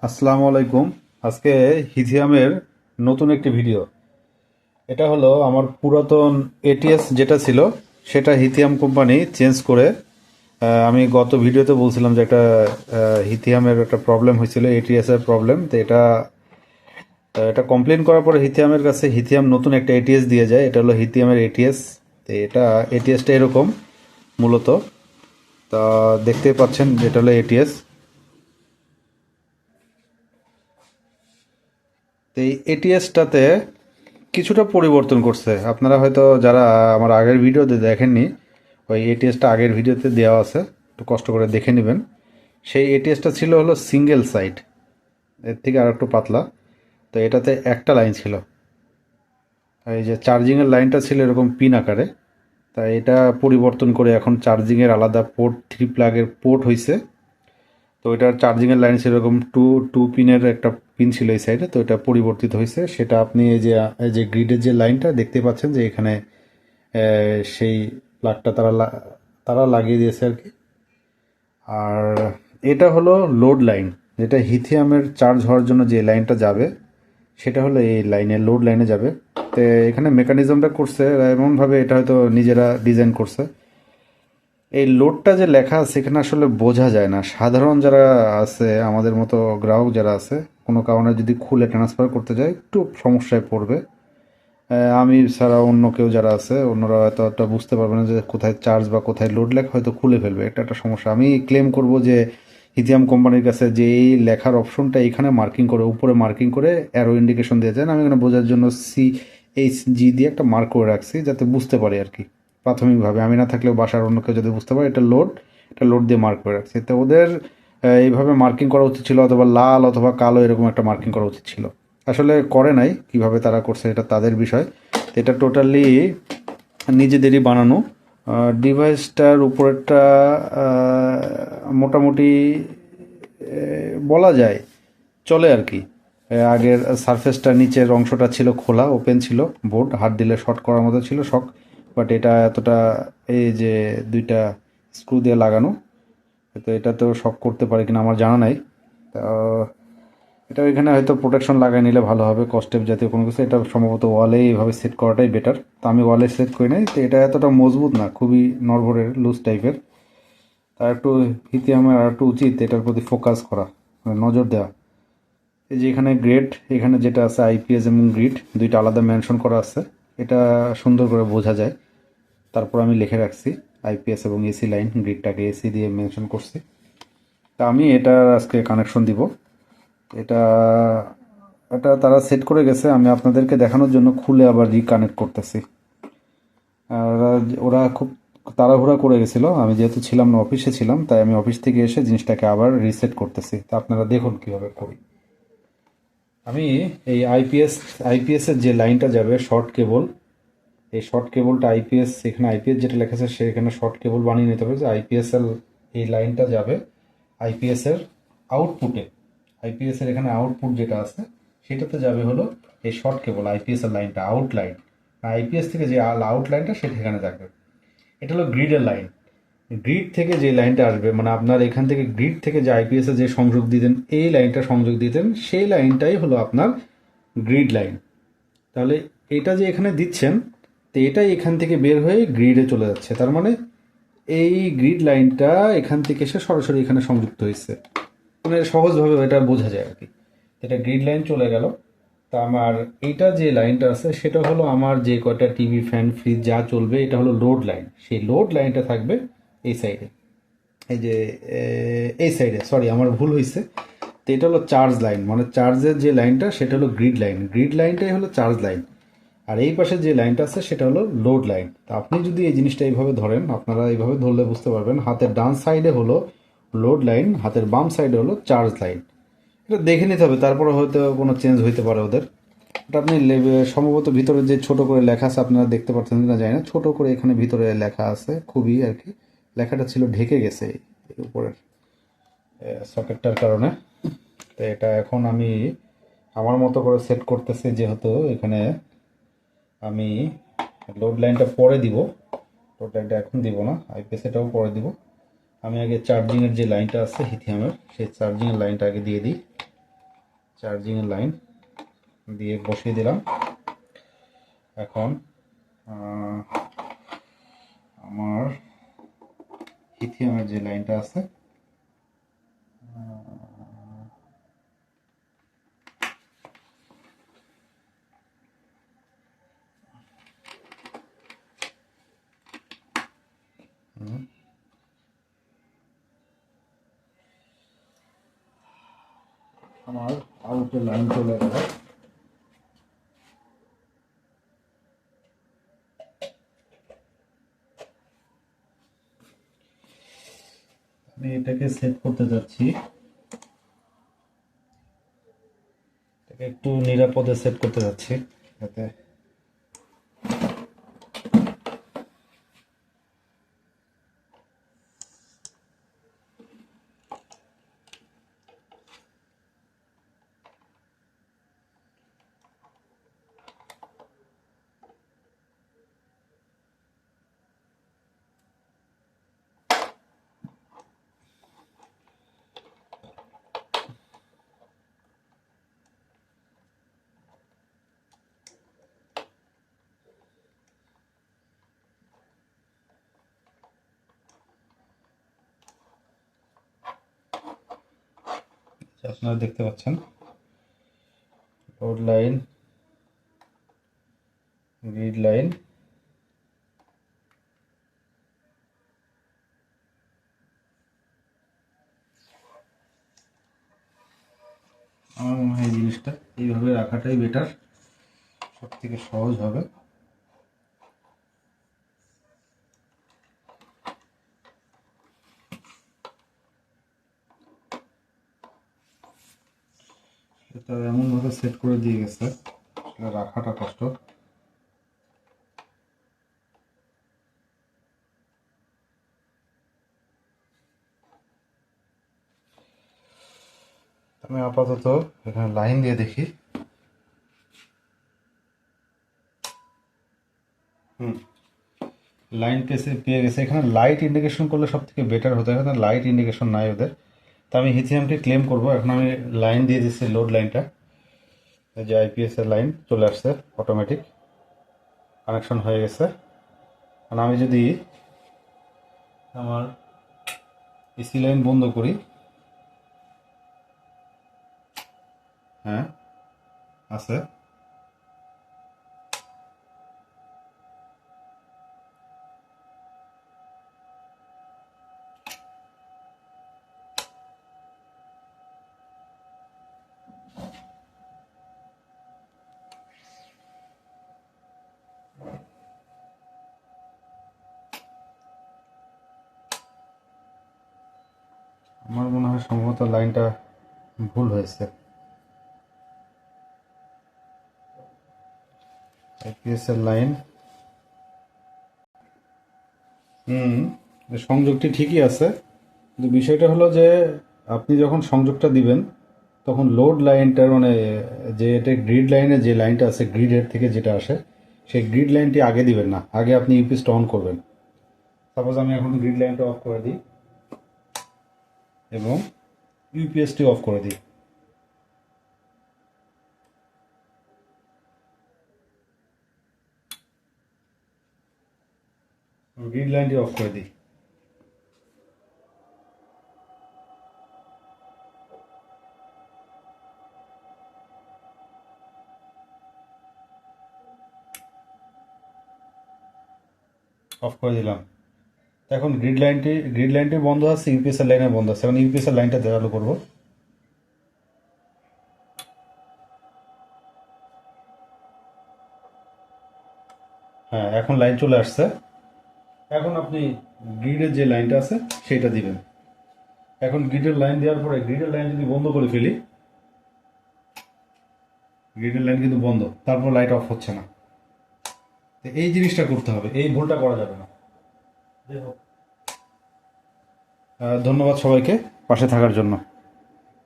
আসসালামু আলাইকুম। আজকে হিথিয়ামের নতুন একটি ভিডিও। এটা হলো আমার পুরাতন এটিএস যেটা ছিল সেটা হিথিয়াম কোম্পানি চেঞ্জ করে। আমি গত ভিডিওতে বলছিলাম যে একটা হিথিয়ামের একটা প্রবলেম হয়েছিল, এটিএস এর প্রবলেম। তো এটা কমপ্লেন করার পরে হিথিয়ামের কাছে হিথিয়াম নতুন একটা এটিএস দিয়ে যায়। এটা হলো হিথিয়ামের এটিএস। তো এটা এটিএসটা এরকম মূলত। তা দেখতেই পাচ্ছেন এটা হলো এটিএস। তো এই এটিএসটাতে কিছুটা পরিবর্তন করছে। আপনারা হয়তো যারা আমার আগের ভিডিওতে দেখেননি, ওই এটিএসটা আগের ভিডিওতে দেওয়া আছে, একটু কষ্ট করে দেখে নেবেন। সেই এটিএসটা ছিল হলো সিঙ্গেল সাইড, এর থেকে আর একটু পাতলা। তো এটাতে একটা লাইন ছিল, আর এই যে চার্জিংয়ের লাইনটা ছিল এরকম পিন আকারে। তাই এটা পরিবর্তন করে এখন চার্জিংয়ের আলাদা পোর্ট, 3 প্লাগের পোর্ট হয়েছে। তো এটার চার্জিংয়ের লাইন ছিল এরকম টু টু পিনের একটা পিন ছিল এই সাইডে। তো এটা পরিবর্তিত হয়েছে। সেটা আপনি এই যে গ্রিডের যে লাইনটা দেখতে পাচ্ছেন যে এখানে সেই প্লাগটা তারা লাগিয়ে দিয়েছে আর কি। আর এটা হলো লোড লাইন, যেটা হিথিয়ামের চার্জ হওয়ার জন্য যে লাইনটা যাবে সেটা হলো এই লাইনে, লোড লাইনে যাবে। তো এখানে মেকানিজমটা করছে এমনভাবে, এটা হয়তো নিজেরা ডিজাইন করছে। এই লোডটা যে লেখা আছে এখানে আসলে বোঝা যায় না। সাধারণ যারা আছে, আমাদের মতো গ্রাহক যারা আছে, কোনো কারণে যদি খুলে ট্রান্সফার করতে যায় একটু সমস্যায় পড়বে। আমি ছাড়া অন্য কেউ যারা আছে অন্যরা হয়তো একটা বুঝতে পারবে না যে কোথায় চার্জ বা কোথায় লোড লেখা, হয়তো খুলে ফেলবে। এটা একটা সমস্যা। আমি ক্লেম করব যে হিথিয়াম কোম্পানির কাছে যে এই লেখার অপশনটা এখানে মার্কিং করে, উপরে মার্কিং করে অ্যারো ইন্ডিকেশন দিয়ে যায়। আমি এখানে বোঝার জন্য CHG দিয়ে একটা মার্ক করে রাখছি যাতে বুঝতে পারি আর কি। প্রাথমিকভাবে আমি না থাকলেও বাসার অন্য কেউ যদি বুঝতে পারে এটা লোড দিয়ে মার্ক করে রাখছি। তো ওদের এইভাবে মার্কিং করা উচিত ছিল, অথবা লাল অথবা কালো এরকম একটা মার্কিং করা উচিত ছিল। আসলে করে নাই, কিভাবে তারা করছে এটা তাদের বিষয়। তো এটা টোটালি নিজেদেরই বানানো। ডিভাইসটার উপরেরটা মোটামুটি বলা যায় চলে আর কি। আগের সারফেসটা, নিচের অংশটা ছিল খোলা, ওপেন ছিল, বোর্ড হাত দিলে শর্ট করার মতো ছিল শক। বাট এটা এতটা, এই যে দুইটা স্ক্রু দিয়ে লাগানো, তো এটা তো শক করতে পারে কিনা আমার জানা নাই। তো এটা এখানে হয়তো প্রোটেকশন লাগাই নিলে ভালো হবে, কস্টেপ জাতীয় কোনো কিছু। এটা সম্ভবত ওয়ালে এইভাবে সেট করাটাই বেটার। তো আমি ওয়ালে সেট করি নাই। তো এটা এতটা মজবুত না, খুবই নড়বড়ের, লুজ টাইপের। তার একটু হিথিয়ামের আর একটু উচিত এটার প্রতি ফোকাস করা, মানে নজর দেওয়া। এই যে এখানে গ্রেড, এখানে যেটা আছে আইপিএস এবং গ্রিড দুইটা আলাদা মেনশন করা আছে, এটা সুন্দর করে বোঝা যায়। তারপর আমি লিখে রাখছি আইপিএস এবং এসি লাইন, গ্রিডটাকে এসি দিয়ে মেনশন করছি। তা আমি এটা আজকে কানেকশন দিব। এটা এটা তারা সেট করে গেছে, আমি আপনাদেরকে দেখানোর জন্য খুলে আবার রিকানেক্ট করতেছি। আর ওরা খুব তাড়াহুড়া করে গেছিলো, আমি যেহেতু ছিলাম না, অফিসে ছিলাম, তাই আমি অফিস থেকে এসে জিনিসটাকে আবার রিসেট করতেছি। তা আপনারা দেখুন কীভাবে করি। আমি এই আইপিএস এর যে লাইনটা যাবে শর্ট কেবল, এই শর্ট কেবলটা আইপিএস, এখানে আইপিএস যেটা লেখা আছে সেখানে শর্ট কেবল বানিয়ে নিতে হবে যে আইপিএস এর এই লাইনটা যাবে আইপিএস এর আউটপুটে। আইপিএস এর এখানে আউটপুট যেটা আছে সেটাতে যাবে হলো এই শর্ট কেবল, আইপিএস এর লাইনটা, আউট লাইন। আইপিএস থেকে যে আউট লাইনটা সেটা এখানে থাকবে। এটা হলো গ্রিডের লাইন। গ্রিড থেকে যে লাইনটা আসবে, মানে আপনার এখান থেকে গ্রিড থেকে যে আইপিএস এ যে সংযোগ দিতেন, এই লাইনটা সংযোগ দিতেন, সেই লাইনটাই হলো আপনার গ্রিড লাইন। তাহলে এটা যে এখানে দিচ্ছেন, তো এটাই এখান থেকে বের হয়ে গ্রিডে চলে যাচ্ছে। তার মানে এই গ্রিড লাইনটা এখান থেকে এসে সরাসরি এখানে সংযুক্ত হয়েছে। মানে সহজভাবে এটা বোঝা যায় আর কি। এটা গ্রিড লাইন চলে গেল। তা আমার এইটা যে লাইনটা আছে সেটা হলো আমার যে কয়টা টিভি, ফ্যান, ফ্রিজ যা চলবে, এটা হলো লোড লাইন। সেই লোড লাইনটা থাকবে এই সাইডে, এই যে এই সাইডে, সরি আমার ভুল হয়েছে। তো এটা হলো চার্জ লাইন, মানে চার্জের যে লাইনটা সেটা হলো গ্রিড লাইন, গ্রিড লাইনটাই হলো চার্জ লাইন। আর এই পাশে যে লাইনটা আছে সেটা হলো লোড লাইন। তা আপনি যদি এই জিনিসটা এইভাবে ধরেন, আপনারা এইভাবে ধরলে বুঝতে পারবেন, হাতের ডান সাইডে হলো লোড লাইন, হাতের বাম সাইডে হলো চার্জ লাইন। এটা দেখে নিতে হবে, তারপরে হয়তো কোনো চেঞ্জ হইতে পারে ওদের। এটা আপনি সম্ভবত ভিতরে যে ছোট করে লেখা আছে, আপনারা দেখতে পাচ্ছেন কিনা জানি না, ছোট করে এখানে ভিতরে লেখা আছে খুবই আর কি। লেখাটা ছিল ঢেকে গেছে এই উপরের সকেটটার কারণে। তো এটা এখন আমি আমার মতো করে সেট করতেছি, যেহেতু এখানে আমি লোড লাইনটা পরে দিব। লোড লাইনটা এখন দিব না, আইপিএস এটাও পরে দিব। আমি আগে চার্জিংয়ের যে লাইনটা আছে হিথিয়ামের, সেই চার্জিংয়ের লাইনটা আগে দিয়ে দিই। চার্জিংয়ের লাইন দিয়ে বসিয়ে দিলাম। এখন আমার লিথিয়ামের যে লাইনটা আছে আমার আউটের লাইন চলে গেল। আমি এটাকে সেট করতে যাচ্ছি, এটাকে একটু নিরাপদে সেট করতে যাচ্ছি যাতে আপনারা দেখতে পাচ্ছেন লোড লাইন, গ্রিড লাইন, আমার মনে হয় এই জিনিসটা এইভাবে রাখাটাই বেটার, সব থেকে সহজ হবে। এটা এমনভাবে সেট করে দিয়ে গেছে রাখাটা কষ্ট। আমি আপাতত এখানে লাইন দিয়ে দেখি। লাইন পেয়ে গেছে। এখানে লাইট ইন্ডিকেশন করলে সব থেকে বেটার হতো, এখানে লাইট ইন্ডিকেশন নাই ওদের। তা আমি লিথিয়ামকে ক্লেম করব। এখন আমি লাইন দিয়ে দিচ্ছি, লোড লাইনটা, এই যে আইপিএস এর লাইন চলে আসছে, অটোমেটিক কানেকশন হয়ে গেছে। আর আমি যদি আমার এসি লাইন বন্ধ করি, হ্যাঁ আছে, আমার মনে হয় সম্ভবত লাইনটা ভুল হয়েছে। আইপিএস এর লাইন, সংযোগটি ঠিকই আছে, কিন্তু বিষয়টা হলো যে আপনি যখন সংযোগটা দিবেন তখন লোড লাইনটার মানে যে এটা গ্রিড লাইনে যে লাইনটা আছে, গ্রিডের থেকে যেটা আসে, সেই গ্রিড লাইনটি আগে দিবেন না, আগে আপনি ইউপিএসটা অন করবেন। সাপোজ আমি এখন গ্রিড লাইনটা অফ করে দিই এবং ইউপিএসটি অফ করে দিই। গ্রিড লাইনটি অফ করে দিই। অফ করে দিলাম। এখন গ্রিড লাইনটি বন্ধ আছে, ইউপিএস এর লাইনে বন্ধ আছে। এখন ইউপিএস এর লাইনটা চালু করব। হ্যাঁ, এখন লাইন চলে আসছে। এখন আপনি গ্রিডের যে লাইনটা আছে সেটা দিবেন। এখন গ্রিডের লাইন দেওয়ার পরে গ্রিডের লাইন যদি বন্ধ করে ফেলি, গ্রিডের লাইন কিন্তু বন্ধ, তারপর লাইট অফ হচ্ছে না। তো এই জিনিসটা করতে হবে, এই ভুলটা করা যাবে না। ধন্যবাদ সবাইকে পাশে থাকার জন্য।